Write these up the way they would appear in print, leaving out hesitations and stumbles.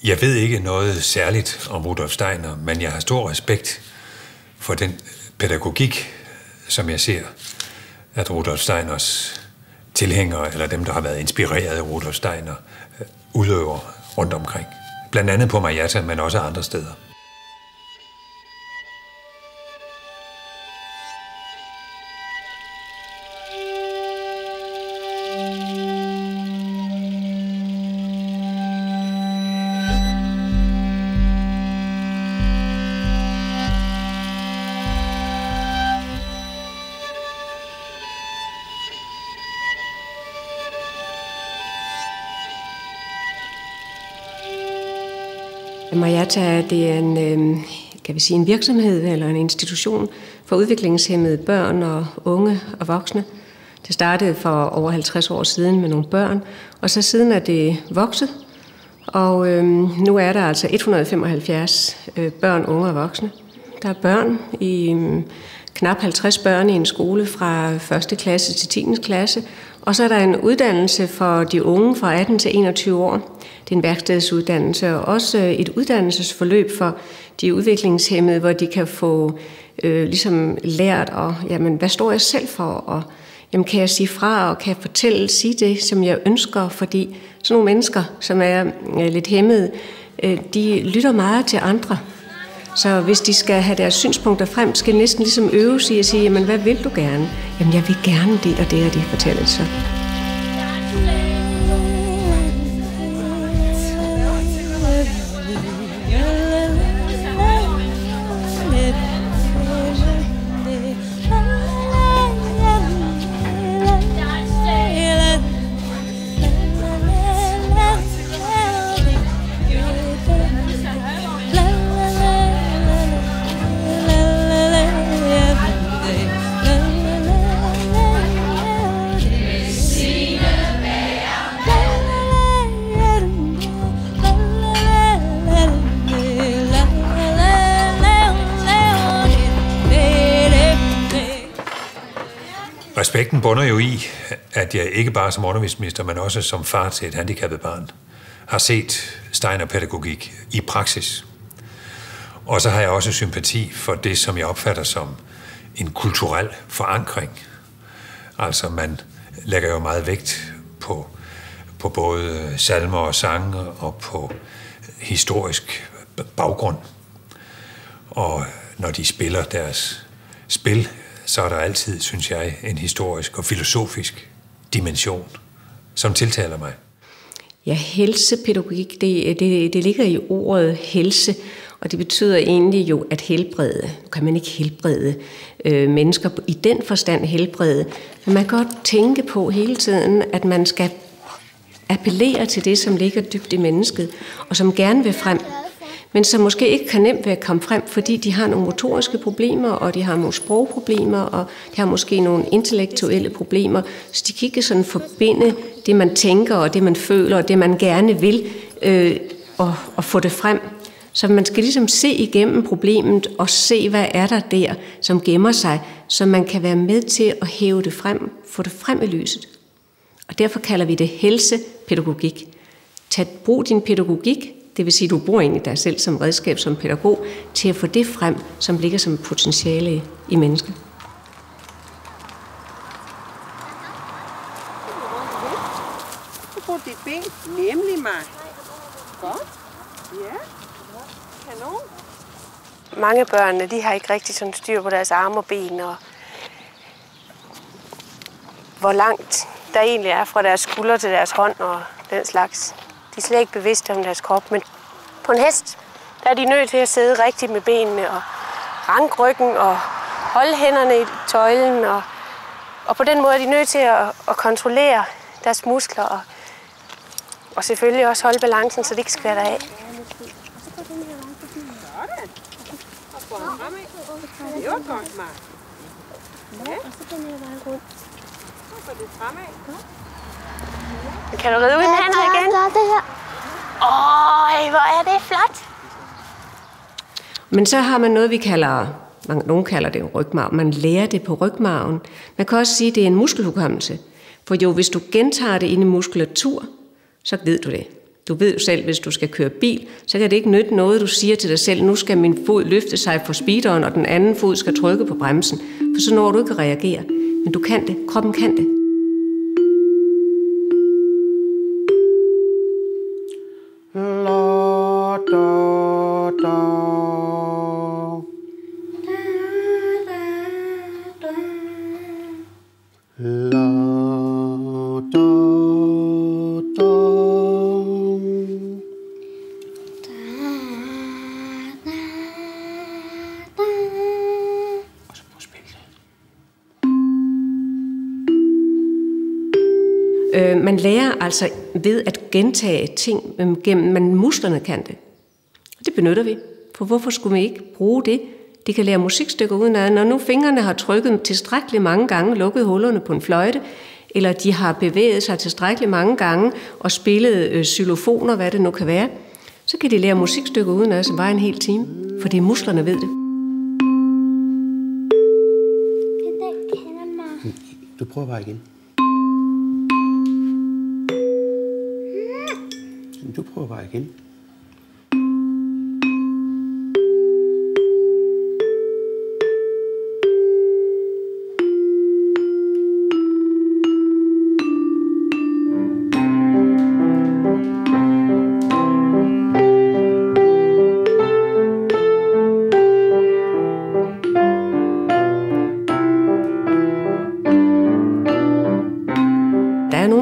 Jeg ved ikke noget særligt om Rudolf Steiner, men jeg har stor respekt for den pædagogik, som jeg ser, at Rudolf Steiners tilhængere, eller dem, der har været inspireret af Rudolf Steiner, udøver rundt omkring. Blandt andet på Marietta, men også andre steder. Marietta, det er en virksomhed eller en institution for udviklingshæmmede børn og unge og voksne. Det startede for over 50 år siden med nogle børn, og så siden er det vokset. Og nu er der altså 175 børn, unge og voksne. Der er børn i knap 50 børn i en skole fra 1. klasse til 10. klasse. Og så er der en uddannelse for de unge fra 18 til 21 år. Det er en værkstedsuddannelse og også et uddannelsesforløb for de udviklingshæmmede, hvor de kan få ligesom lært, og jamen, hvad står jeg selv for, og jamen, kan jeg sige fra, og kan jeg sige det, som jeg ønsker, fordi sådan nogle mennesker, som er lidt hæmmede, de lytter meget til andre. Så hvis de skal have deres synspunkter frem, skal de næsten ligesom øve sig og sige, jamen, hvad vil du gerne? Jamen, jeg vil gerne det og det, og det fortæller det så. Respekten bunder jo i, at jeg ikke bare som undervisningsminister, men også som far til et handicappet barn, har set Steiner-pædagogik i praksis. Og så har jeg også sympati for det, som jeg opfatter som en kulturel forankring. Altså man lægger jo meget vægt på både salmer og sange og på historisk baggrund. Og når de spiller deres spil, så er der altid, synes jeg, en historisk og filosofisk dimension, som tiltaler mig. Ja, helsepædagogik, det ligger i ordet helse, og det betyder egentlig jo at helbrede. Nu kan man ikke helbrede mennesker i den forstand helbrede, men man kan godt tænke på hele tiden, at man skal appellere til det, som ligger dybt i mennesket, og som gerne vil frem, men som måske ikke kan nemt ved at komme frem, fordi de har nogle motoriske problemer, og de har nogle sprogproblemer, og de har måske nogle intellektuelle problemer, så de kan ikke sådan forbinde det, man tænker, og det, man føler, og det, man gerne vil, og få det frem. Så man skal ligesom se igennem problemet, og se, hvad er der, som gemmer sig, så man kan være med til at hæve det frem, få det frem i lyset. Og derfor kalder vi det helsepædagogik. Brug din pædagogik, det vil sige, at du bruger egentlig dig selv som redskab, som pædagog, til at få det frem, som ligger som potentiale i mennesket. Du bruger dit ben, nemlig mig. Godt. Ja. Kanon. Mange børn, de har ikke rigtig sådan styr på deres arme og ben, og hvor langt der egentlig er fra deres skulder til deres hånd og den slags. De er slet ikke bevidste om deres krop, men på en hest, der er de nødt til at sidde rigtigt med benene og ranke ryggen og holde hænderne i tøjlen. Og på den måde er de nødt til at kontrollere deres muskler og selvfølgelig også holde balancen, så det ikke skvatter af. Det var godt, Mark. Ja. Og så den her vej rundt. Så går det fremad. Kan du ride ud med hænder igen? Ja, det her. Hvor er det flot! Men så har man noget, vi kalder, nogen kalder det rygmarv. Man lærer det på rygmarven. Man kan også sige, at det er en muskelhukommelse. For jo, hvis du gentager det inde i muskulatur, så ved du det. Du ved jo selv, hvis du skal køre bil, så kan det ikke nytte noget, du siger til dig selv, nu skal min fod løfte sig for speederen, og den anden fod skal trykke på bremsen, for så når du ikke at reagere. Men du kan det. Kroppen kan det. La, da, da. La, da, da. Og så prøv at spille det. Man lærer altså ved at gentage ting gennem, men musklerne kan det. Og det benytter vi. For hvorfor skulle vi ikke bruge det? De kan lære musikstykker udenad. Når nu fingrene har trykket tilstrækkeligt mange gange, lukket hullerne på en fløjte, eller de har bevæget sig tilstrækkeligt mange gange og spillet xylofoner, hvad det nu kan være, så kan de lære musikstykker udenad, som var en hel time. Fordi musklerne ved det. Du prøver bare igen. Du prøver bare igen.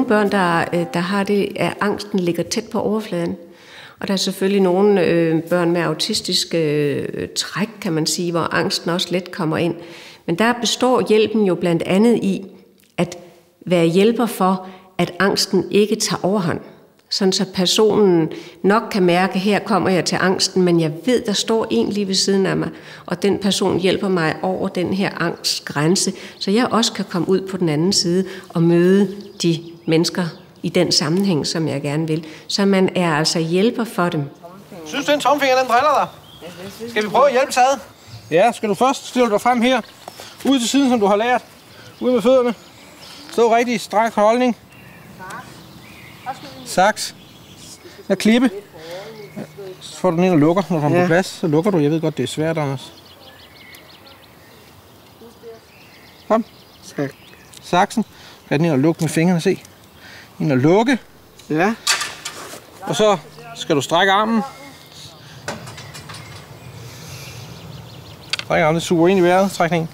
Børn, der har det, at angsten ligger tæt på overfladen. Og der er selvfølgelig nogle børn med autistiske træk, kan man sige, hvor angsten også let kommer ind. Men der består hjælpen jo blandt andet i at være hjælper for, at angsten ikke tager overhånd. Sådan så personen nok kan mærke, her kommer jeg til angsten, men jeg ved, der står en lige ved siden af mig, og den person hjælper mig over den her angstgrænse, så jeg også kan komme ud på den anden side og møde de mennesker i den sammenhæng, som jeg gerne vil. Så man er altså hjælper for dem. Synes du, en tomfinger, den driller dig? Skal vi prøve at hjælpe ad? Ja, skal du først stille dig frem her. Ud til siden, som du har lært. Ud med fødderne. Stå rigtig strak holdning. Saks. Og klippe. Så får du den ind og lukker, når du kommer på plads. Så lukker du. Jeg ved godt, det er svært, Anders. Kom. Saksen. Lad den ind og lukke med fingrene, se. Ind og lukke. Ja. Og så skal du strække armen. Strække armen, suger ind i vejret. Træk den ind.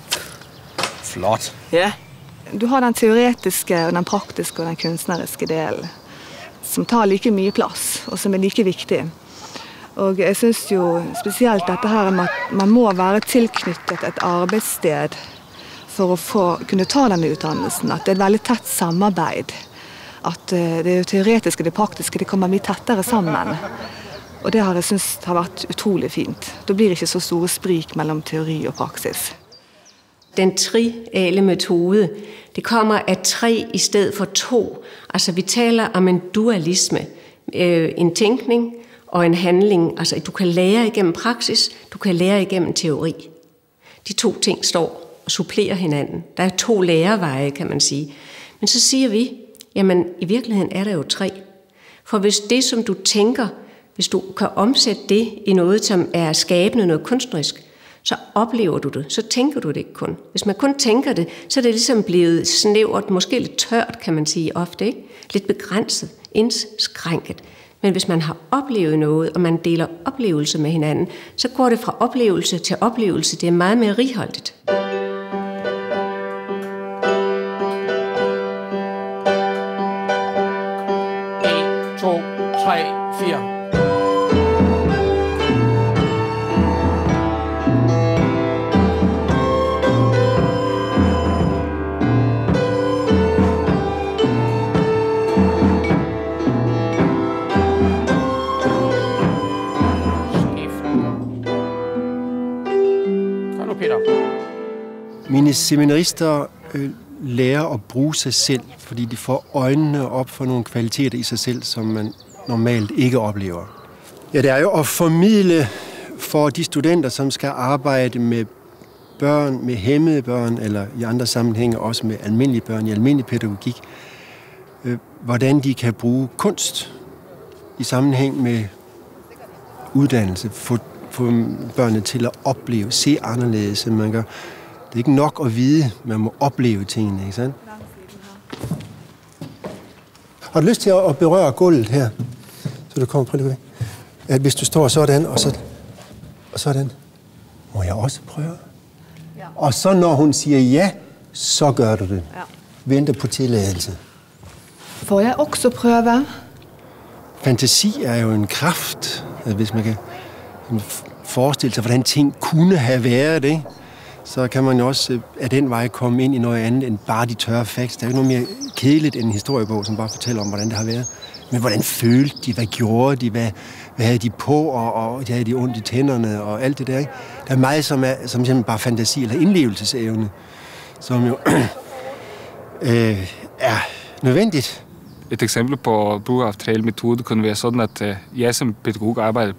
Flot. Ja. Du har den teoretiske, og den praktiske og den kunstneriske delen, som tar like mye plass, og som er like viktig. Og jeg synes jo spesielt dette her med at man må være tilknyttet et arbeidssted for å kunne ta denne utdannelsen, at det er et veldig tett samarbeid. At det teoretiske og det praktiske det kommer mye tettere sammen. Og det har jeg synes har vært utrolig fint. Da blir ikke så store sprik mellom teori og praksis. Den triale metode, det kommer af 3 i stedet for 2. Altså vi taler om en dualisme, en tænkning og en handling. Altså du kan lære igennem praksis, du kan lære igennem teori. De 2 ting står og supplerer hinanden. Der er 2 læreveje, kan man sige. Men så siger vi, jamen i virkeligheden er der jo 3. For hvis det, som du tænker, hvis du kan omsætte det i noget, som er skabende, noget kunstnerisk, så oplever du det, så tænker du det ikke kun. Hvis man kun tænker det, så er det ligesom blevet snævert, måske lidt tørt, kan man sige ofte, ikke? Lidt begrænset, indskrænket. Men hvis man har oplevet noget, og man deler oplevelse med hinanden, så går det fra oplevelse til oplevelse. Det er meget mere righoldigt. Mine seminarister lærer at bruge sig selv, fordi de får øjnene op for nogle kvaliteter i sig selv, som man normalt ikke oplever. Ja, det er jo at formidle for de studenter, som skal arbejde med børn, med hæmmede børn, eller i andre sammenhænge også med almindelige børn i almindelig pædagogik, hvordan de kan bruge kunst i sammenhæng med uddannelse, få børnene til at opleve, se anderledes, end man gør. Det er ikke nok at vide, man må opleve tingene, ikke sandt? Har du lyst til at berøre gulvet her? Så du kommer på det. At hvis du står sådan, og sådan, må jeg også prøve? Ja. Og så når hun siger ja, så gør du det. Ja. Venter på tilladelse. Får jeg også prøve? Fantasi er jo en kraft, hvis man kan forestille sig, hvordan ting kunne have været, ikke? Så kan man jo også af den vej komme ind i noget andet end bare de tørre facts. Der er jo noget mere kedeligt end en historiebog, som bare fortæller om, hvordan det har været. Men hvordan følte de, hvad gjorde de, hvad havde de på, og havde de ondt i tænderne og alt det der, ikke? Der er meget, som simpelthen bare fantasi eller indlevelsesevne, som jo er nødvendigt. Et eksempel på brug af talemetode kunne være sådan, at jeg som pædagog arbejder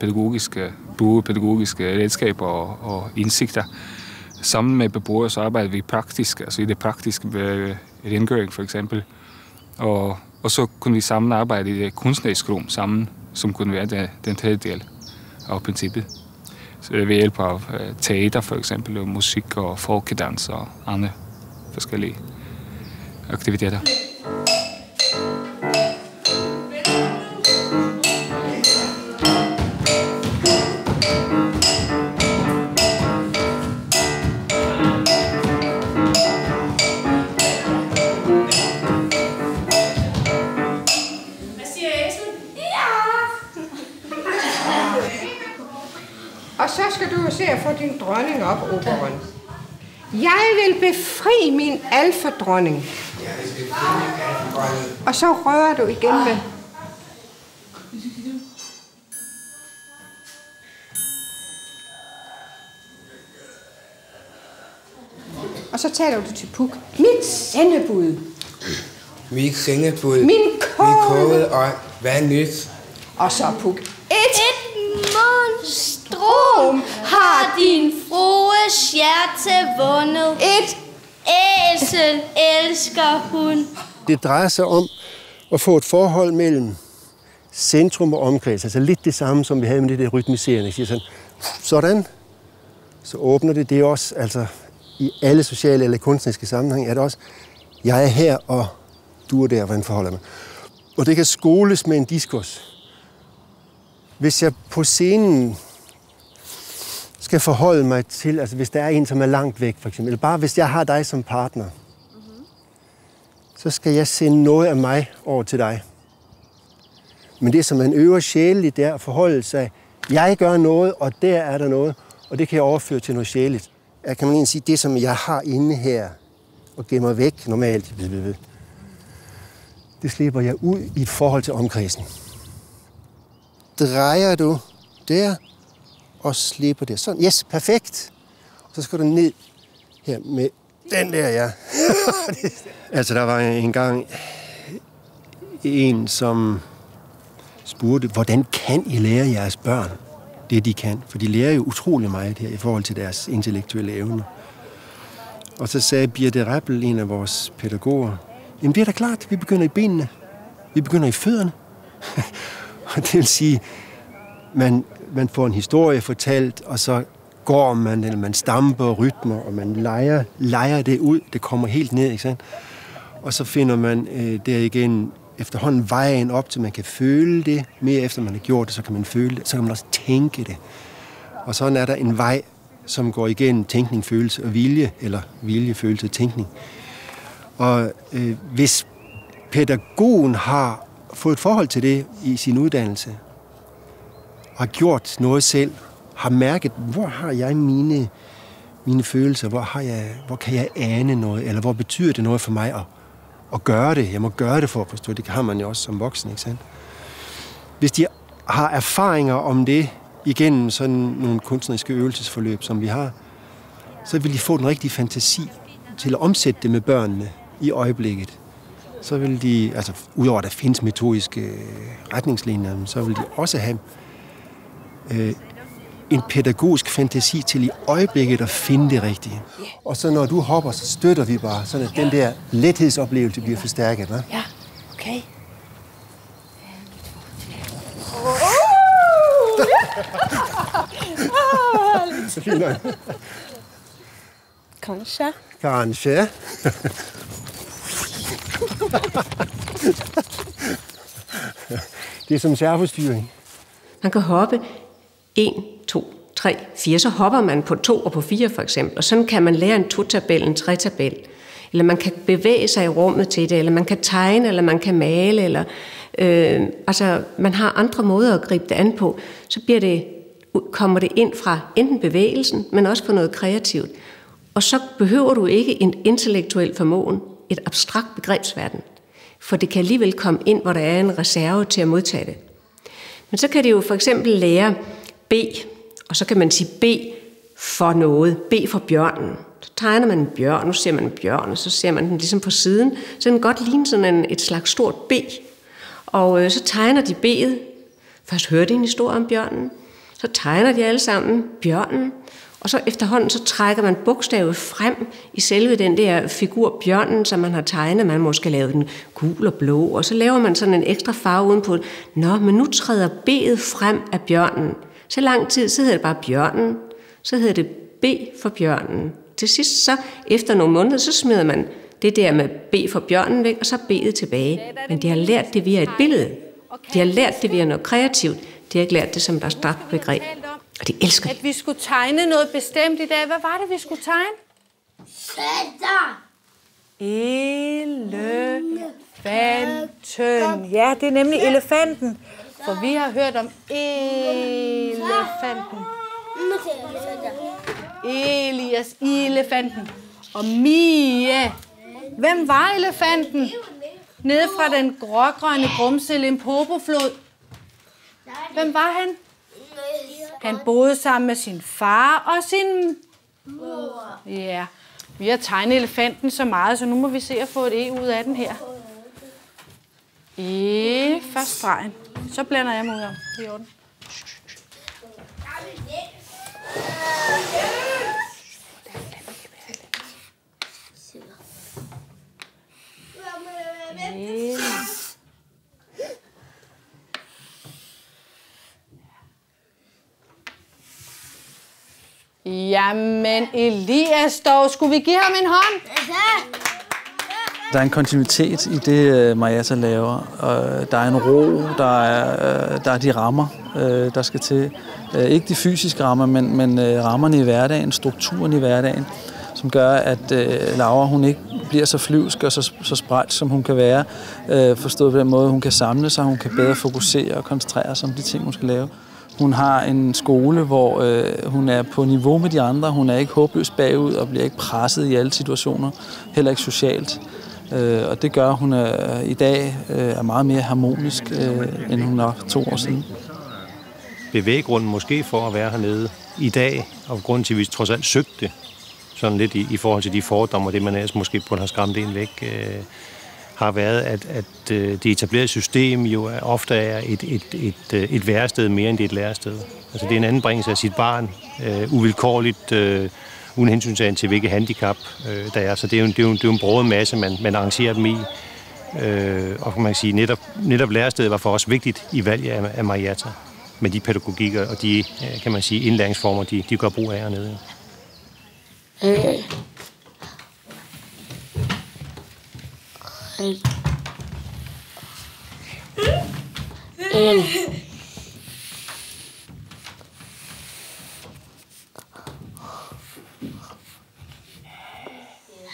bruger pædagogiske redskaber og indsigter. Sammen med beboere så arbejder vi praktisk, altså i det praktiske ved rengøring for eksempel. Og så kunne vi sammen arbejde i det kunstneriske rum sammen, som kunne være den tredje del af princippet. Så ved hjælp af teater for eksempel, og musik og folkedans og andre forskellige aktiviteter. Og så skal du se at få din dronning op, Oberon. Jeg vil befri min alfadronning. Og så rører du igen med. Og så taler du til Puk. Mit sendebud. Mit sendebud. Min kåde. Og hvad nyt? Og så Puk. Et monstrum har din frues hjerte vundet. Et æsel elsker hun. Det drejer sig om at få et forhold mellem centrum og omkreds. Altså lidt det samme, som vi havde med det der rytmiserende. Siger sådan, så åbner det. Det er også, altså i alle sociale eller kunstneriske sammenhæng, er det også, jeg er her, og du er der, hvordan forholder mig. Og det kan skoles med en diskurs. Hvis jeg på scenen skal forholde mig til, altså hvis der er en, som er langt væk, for eksempel, eller bare hvis jeg har dig som partner, så skal jeg sende noget af mig over til dig. Men det, som man øver sjæleligt, det er at forholde sig. Jeg gør noget, og der er der noget, og det kan jeg overføre til noget sjæleligt. Jeg kan man egentlig sige, det, som jeg har inde her, og gemmer væk normalt, det slipper jeg ud i et forhold til omkredsen. Drejer du der, og slipper det. Sådan, yes, perfekt. Og så skal du ned her med den der, ja. Altså, der var engang en, som spurgte, hvordan kan I lære jeres børn det, de kan? For de lærer jo utrolig meget her i forhold til deres intellektuelle evner. Og så sagde Birte Rappel, en af vores pædagoger, jamen det er da klart, vi begynder i benene. Vi begynder i fødderne. Og det vil sige, man får en historie fortalt, og så går man, eller man stamper og rytmer, og man leger det ud. Det kommer helt ned, ikke sandt? Og så finder man der igen efterhånden vejen op, til man kan føle det. Mere efter man har gjort det, så kan man føle det. Så kan man også tænke det. Og sådan er der en vej, som går igennem tænkning, følelse og vilje, eller vilje, følelse og tænkning. Og hvis pædagogen har fået et forhold til det i sin uddannelse, har gjort noget selv, har mærket, hvor har jeg mine følelser, hvor kan jeg ane noget, eller hvor betyder det noget for mig at gøre det. Jeg må gøre det for at forstå, det har man jo også som voksen, ikke sandt? Hvis de har erfaringer om det igennem sådan nogle kunstneriske øvelsesforløb, som vi har, så vil de få den rigtige fantasi til at omsætte det med børnene i øjeblikket. Så vil de, altså udover at der findes metodiske retningslinjer, så vil de også have en pædagogisk fantasi til i øjeblikket at finde det rigtige. Og så når du hopper, så støtter vi bare, sådan at den der lethedsoplevelse bliver forstærket. Hva'? Ja, okay. Kanskje. Kanskje. Det er som servostyring. Man kan hoppe 1, 2, 3, 4. Så hopper man på 2 og på 4 for eksempel. Og sådan kan man lære en 2-tabel, en 3-tabel. Eller man kan bevæge sig i rummet til det, eller man kan tegne, eller man kan male, eller altså man har andre måder at gribe det an på. Så kommer det ind fra enten bevægelsen, men også fra noget kreativt. Og så behøver du ikke en intellektuel formåen, et abstrakt begrebsverden. For det kan alligevel komme ind, hvor der er en reserve til at modtage det. Men så kan det jo for eksempel lære B, og så kan man sige B for noget. B for bjørnen. Så tegner man en bjørn, nu ser man en bjørn, og så ser man den ligesom på siden. Så den kan godt ligne sådan et slags stort B. Og så tegner de B'et. Først hører de en historie om bjørnen. Så tegner de alle sammen bjørnen. Og så efterhånden så trækker man bogstavet frem i selve den der figur bjørnen, som man har tegnet. Man måske lavet den gul og blå, og så laver man sådan en ekstra farve udenpå. Nå, men nu træder B'et frem af bjørnen. Så lang tid, så hedder det bare bjørnen. Så hedder det B for bjørnen. Til sidst så, efter nogle måneder, så smider man det der med B for bjørnen væk, og så B'et tilbage. Men de har lært det via et billede. De har lært det via noget kreativt. De har ikke lært det som et abstrakt begreb. Og de elsker det. At vi skulle tegne noget bestemt i dag. Hvad var det, vi skulle tegne? Elefanten. Ja, det er nemlig elefanten. For vi har hørt om elefanten. Elias, elefanten. Og Mie. Hvem var elefanten? Nede fra den grågrønne grumse Limpopo-flod. Hvem var han? Han boede sammen med sin far og sin mor. Ja, vi har tegnet elefanten så meget, så nu må vi se at få et E ud af den her. Først stregen. Så blander jeg mig ud om. Det er i orden. Jamen, Elias dog, skulle vi give ham en hånd? Der er en kontinuitet i det, Marietta laver. Der er en ro, der er de rammer, der skal til. Ikke de fysiske rammer, men rammerne i hverdagen, strukturen i hverdagen, som gør, at Laura hun ikke bliver så flyvsk og så spredt, som hun kan være. Forstået på den måde, hun kan samle sig, hun kan bedre fokusere og koncentrere sig om de ting, hun skal lave. Hun har en skole, hvor hun er på niveau med de andre. Hun er ikke håbløst bagud og bliver ikke presset i alle situationer, heller ikke socialt. Og det gør, at hun i dag er meget mere harmonisk, end hun var 2 år siden. Bevæggrunden måske for at være hernede i dag, og grunden til, at vi trods alt søgte det, sådan lidt i forhold til de fordomme og det, man ellers måske burde have skræmt en væk, har været, at det etablerede system jo ofte er et værested mere end det er et lærested. Altså det er en anbringelse af sit barn, uvilkårligt, uden hensyntagen til hvilket handicap der er. Så det er jo en broget masse, man arrangerer dem i. Og man kan sige, netop lærestedet var for os vigtigt i valget af Marietta, med de pædagogikker og de, kan man sige, indlæringsformer, de gør brug af hernede.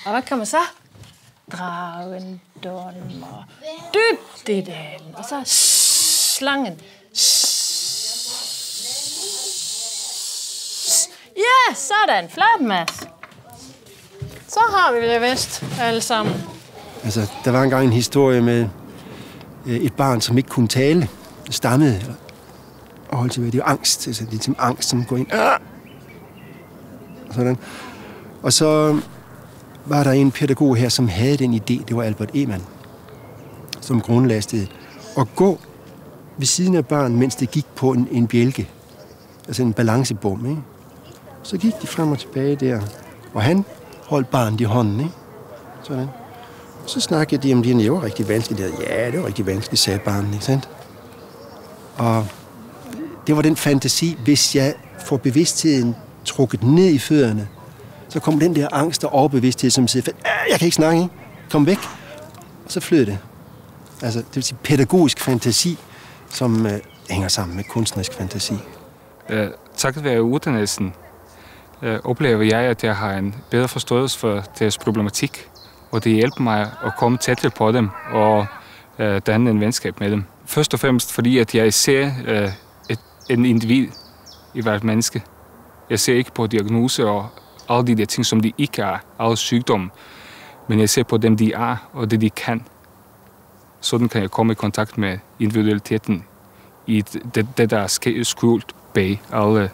Og hvad kan man så? Dragen dolmer dybt i dalen. Og så slangen. Ja, sådan. Flot, Mads. Så har vi det vist alle sammen. Altså, der var engang en historie med et barn, som ikke kunne tale, stammede og holdt tilbage. Det er jo angst. Altså, det er ligesom angst, som går ind. Sådan. Og så var der en pædagog her, som havde den idé. Det var Albert Eman, som grundlagde stedet. At gå ved siden af barn, mens det gik på en bjælke. Altså en balancebom, ikke? Så gik de frem og tilbage der. Og han holdt barnet i hånden, ikke? Sådan. Så snakkede de om det var rigtig vanskeligt. Ja, det var rigtig vanskeligt, sagde barnet, ikke sandt? Og det var den fantasi, hvis jeg får bevidstheden trukket ned i fødderne, så kommer den der angst og overbevidsthed, som siger, jeg kan ikke snakke, ikke? Kom væk. Og så flød det. Altså, det vil sige pædagogisk fantasi, som hænger sammen med kunstnerisk fantasi. Takket være uddannelsen oplever jeg, at jeg har en bedre forståelse for deres problematik, og det hjælper mig at komme tættere på dem og danne en venskab med dem. Først og fremmest fordi, at jeg ser en individ i hvert menneske. Jeg ser ikke på diagnose og alle de der ting, som de ikke er, alle sygdomme, men jeg ser på dem, de er, og det, de kan. Sådan kan jeg komme i kontakt med individualiteten i det der er skjult bag alle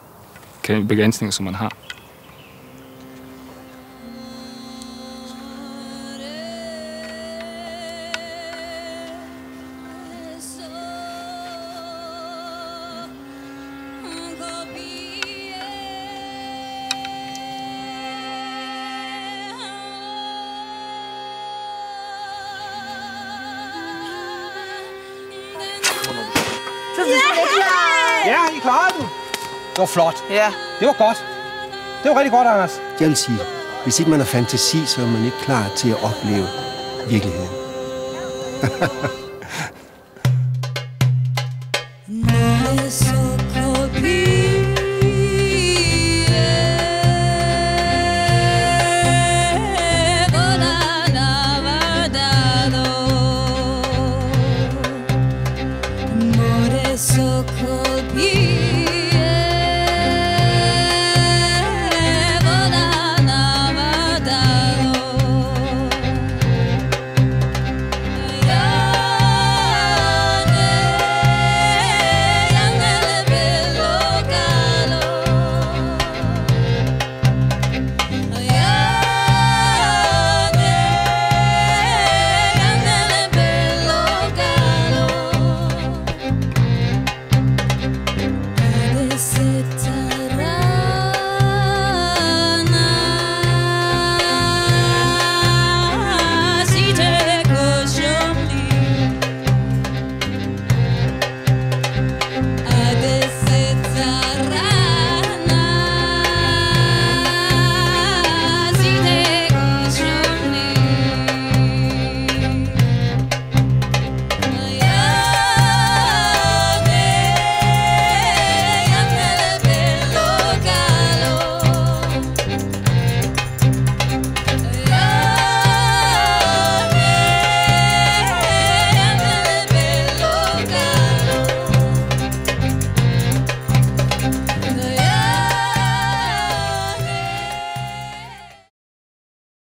begrænsninger, som man har. Ja, I klarede den. Det var flot. Ja. Det var godt. Det var rigtig godt, Anders. Jeg vil sige, hvis ikke man har fantasi, så er man ikke klar til at opleve virkeligheden.